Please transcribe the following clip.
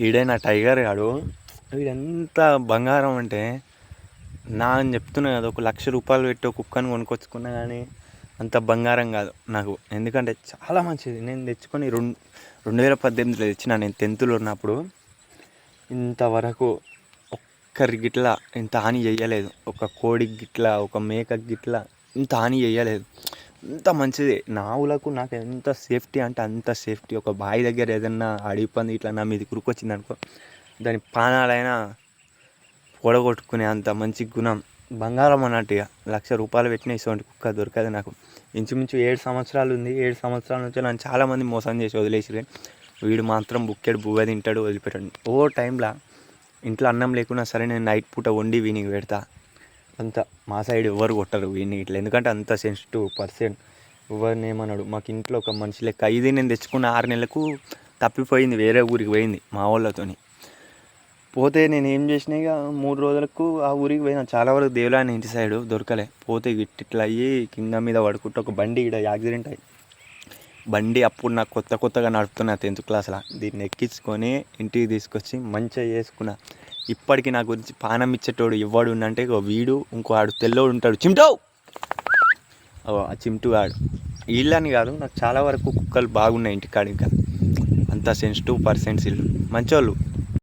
ఈడే నా టైగర్ గాడు. వీడెంత బంగారం అంటే నా అని చెప్తున్నా కదా, 1,00,000 రూపాయలు పెట్టి ఒక కుక్కని కొనుక్కొచ్చుకున్నా కానీ అంత బంగారం కాదు నాకు. ఎందుకంటే చాలా మంచిది. నేను తెచ్చుకొని 2018లో తెచ్చిన. నేను 10th ఉన్నప్పుడు. ఇంతవరకు ఒక్కరి గిట్లా ఇంత హాని చెయ్యలేదు. ఒక కోడికి గిట్లా, ఒక మేకకి గిట్లా ఇంత హాని చెయ్యలేదు. అంత మంచిది. ఆవులకు నాకు ఎంత సేఫ్టీ అంటే అంత సేఫ్టీ. ఒక బావి దగ్గర ఏదన్నా అడవి పంది ఇట్లా నా మీదకి ఉరుకొచ్చింది అనుకో, దాని ప్రాణాలైనా పొడగొట్టుకునే అంత మంచి గుణం. బంగారం అన్నట్టు. ఇక 1,00,000 రూపాయలు పెట్టిన ఇటువంటి కుక్క దొరకదు నాకు. ఇంచుమించు 7 సంవత్సరాలు ఉంది. 7 సంవత్సరాల నుంచి నన్ను చాలామంది మోసం చేసి వదిలేసి, వీడు మాత్రం బుక్కెడు బువ్వ తింటాడు, వదిలిపెట్టాడు. ఓ టైంలో ఇంట్లో అన్నం లేకున్నా సరే నేను నైట్ పూట వండి వీనికి పెడతా. అంత మా సైడ్ ఎవరు కొట్టరు వీడిని ఇట్లా, ఎందుకంటే అంత సెన్సిటివ్ పర్సన్. ఎవరిని ఏమన్నాడు. మాకు ఇంట్లో ఒక మనిషి లెక్క. ఇది నేను తెచ్చుకున్న 6 నెలలకు తప్పిపోయింది, వేరే ఊరికి పోయింది మా వాళ్ళతోని. పోతే నేను ఏం చేసినా, ఇక 3 రోజులకు ఆ ఊరికి పోయినా. చాలా వరకు దేవులాని ఇంటి సైడు దొరకలే. పోతే ఇట్లా అయ్యి కింద మీద పడుకుంటే ఒక బండి ఇక్కడ యాక్సిడెంట్ అయ్యి, బండి అప్పుడు నాకు కొత్తగా నడుపుతున్నా 10th క్లాస్లో. దీన్ని ఎక్కించుకొని ఇంటికి తీసుకొచ్చి మంచిగా చేసుకున్నా. ఇప్పటికీ నా గురించి పానం ఇచ్చేటోడు ఎవడు అంటే వీడు, ఇంకో ఆడు తెల్లోడు ఉంటాడు, చిమ్టో. ఆ చిమ్టు ఆడు. వీళ్ళని కాదు, నాకు చాలా వరకు కుక్కలు బాగున్నాయి ఇంటికాడ. ఇంకా అంత సెన్సిటివ్ పర్సన్స్ వీళ్ళు, మంచోళ్ళు.